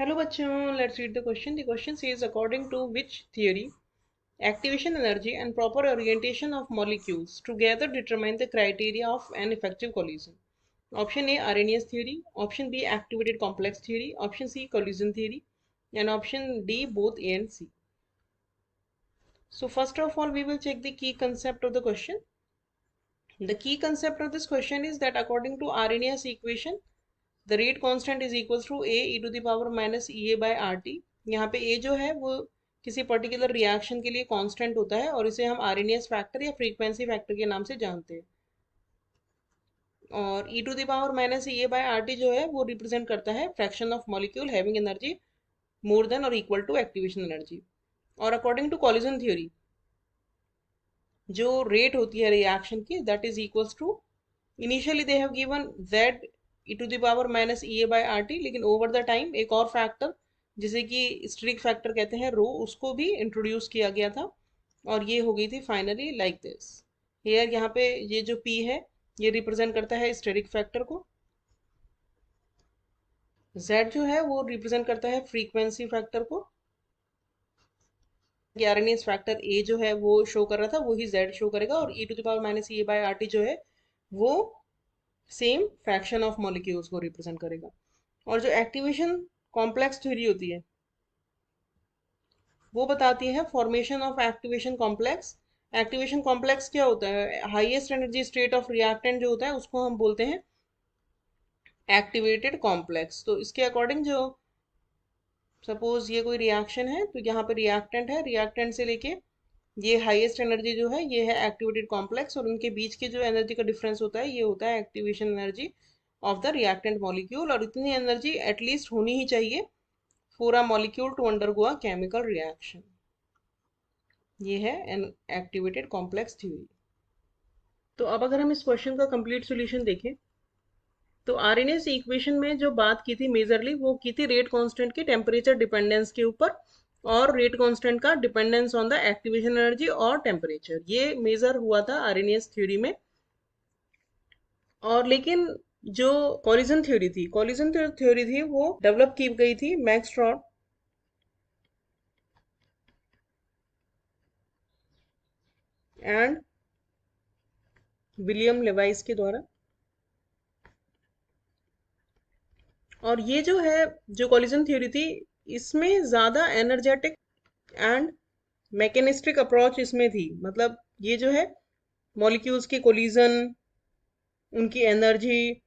Hello bachon, let's read the question. The question says according to which theory activation energy and proper orientation of molecules together determine the criteria of an effective collision. Option A Arrhenius theory, option B activated complex theory, option C collision theory, and option D both A and C. So first of all we will check the key concept of the question. The key concept of this question is that according to Arrhenius equation the rate constant is equal to A e to the power minus E A by R T. यहाँ पे ए जो है वो किसी particular reaction के लिए constant होता है और इसे हम आरएनएस फैक्टर या फ्रीक्वेंसी फैक्टर के नाम से जानते हैं। और e to the power minus E A by R T जो है वो रिप्रेजेंट करता है fraction of molecule having energy more than और इक्वल टू एक्टिवेशन एनर्जी। और अकॉर्डिंग टू कॉलिजन थ्योरी जो रेट होती है रिएक्शन की that is equals to initially they have given z e to the power minus E A by R T, लेकिन over the time एक और factor जिसे कि स्टेरिक फैक्टर कहते हैं रो उसको भी इंट्रोड्यूस किया गया था और ये हो गई थी फाइनली लाइक दिस हेयर। यहाँ पे ये जो p है ये रिप्रेजेंट करता है स्टेरिक फैक्टर को, z जो है वो रिप्रेजेंट करता है फ्रीक्वेंसी फैक्टर को, आरएनएस फैक्टर a जो है वो शो कर रहा था वही z शो करेगा, और e to the power minus E by R T जो है वो सेम फ्रैक्शन ऑफ मॉलिक्यूल्स को रिप्रेजेंट करेगा। और जो एक्टिवेशन कॉम्प्लेक्स थ्योरी होती है वो बताती है formation of activation complex. Activation complex क्या होता है? Highest energy state of reactant जो होता है उसको हम बोलते हैं एक्टिवेटेड कॉम्प्लेक्स। तो इसके अकॉर्डिंग जो सपोज ये कोई रिएक्शन है तो यहाँ पे रिएक्टेंट है, रिएक्टेंट से लेके ये हाईएस्ट एनर्जी जो है ये है एक्टिवेटेड कॉम्प्लेक्स, और उनके बीच के जो एनर्जी का डिफरेंस होता है ये होता है activation energy of the reactant molecule. और इतनी एनर्जी एटलीस्ट होनी ही चाहिए for a molecule to undergo a chemical reaction. ये है एन एक्टिवेटेड कॉम्प्लेक्स थ्योरी। तो अब अगर हम इस क्वेश्चन का कंप्लीट सॉल्यूशन देखें तो आरएनएस इक्वेशन में जो बात की थी मेजरली वो की थी रेट कांस्टेंट की टेम्परेचर डिपेंडेंस के ऊपर, और रेट कांस्टेंट का dependence on the activation energy और टेम्परेचर, ये मेजर हुआ था आरएनएस थ्योरी में। और लेकिन जो कॉलिजन थ्योरी थी वो डेवलप की गई थी max trout and William Levi's के द्वारा। और ये जो है जो कॉलिजन थ्योरी थी इसमें ज्यादा एनर्जेटिक एंड मैकेनिस्टिक अप्रोच इसमें थी, मतलब ये जो है मॉलिक्यूल्स के कोलिजन उनकी एनर्जी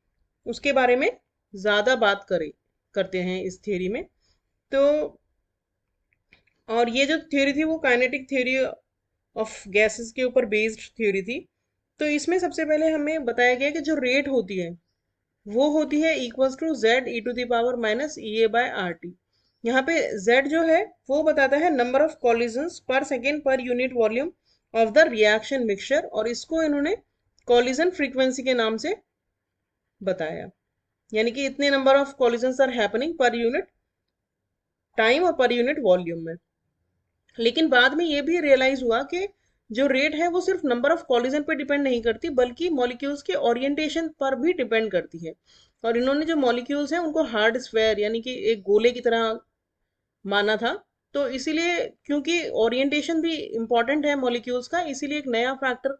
उसके बारे में ज्यादा बात करते हैं इस थ्योरी में। तो और ये जो थ्योरी थी वो काइनेटिक थ्योरी ऑफ गैसेस के ऊपर बेस्ड थ्योरी थी। तो इसमें सबसे पहले हमें बताया गया कि जो रेट होती है वो होती है equals to Z e to the power minus E A by R T. यहाँ पे z जो है वो बताता है number of collisions per second per unit volume of the reaction mixture, और इसको इन्होंने कॉलिजन फ्रीक्वेंसी के नाम से बताया, यानी कि इतने number of collisions are happening per unit time और पर यूनिट वॉल्यूम में। लेकिन बाद में ये भी रियलाइज हुआ कि जो रेट है वो सिर्फ नंबर ऑफ कॉलिजन पे डिपेंड नहीं करती बल्कि मॉलिक्यूल्स के ओरिएंटेशन पर भी डिपेंड करती है। और इन्होंने जो मॉलिक्यूल्स हैं उनको हार्ड स्फेयर यानी कि एक गोले की तरह माना था। तो इसीलिए क्योंकि ओरिएंटेशन भी इंपॉर्टेंट है मॉलिक्यूल्स का, इसीलिए एक नया फैक्टर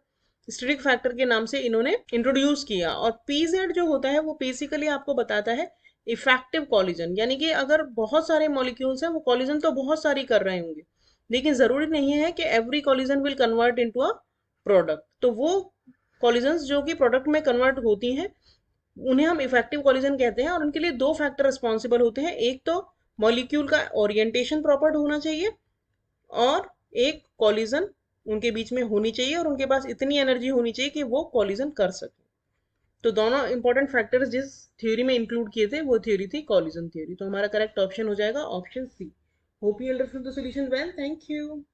स्टेरिक फैक्टर के नाम से इन्होंने इंट्रोड्यूस किया। और पीजेड जो होता है वो बेसिकली आपको बताता है इफेक्टिव कॉलिजन, यानी कि अगर बहुत सारे मॉलिक्यूल्स हैं वो कॉलिजन तो बहुत सारी कर रहे होंगे लेकिन जरूरी नहीं है कि every collision will convert into a product. तो वो कॉलिजन्स जो कि प्रोडक्ट में कन्वर्ट होती हैं उन्हें हम इफेक्टिव कॉलिजन कहते हैं। और उनके लिए दो फैक्टर रिस्पॉन्सिबल होते हैं, एक तो मॉलिक्यूल का ओरिएंटेशन प्रॉपर होना चाहिए और एक कॉलिजन उनके बीच में होनी चाहिए और उनके पास इतनी एनर्जी होनी चाहिए कि वो कॉलिजन कर सके। तो दोनों इंपॉर्टेंट फैक्टर्स जिस थ्योरी में इंक्लूड किए थे वो थ्योरी थी कॉलिजन थ्योरी। तो हमारा करेक्ट ऑप्शन हो जाएगा option C. Hope you understood the solution well, thank you.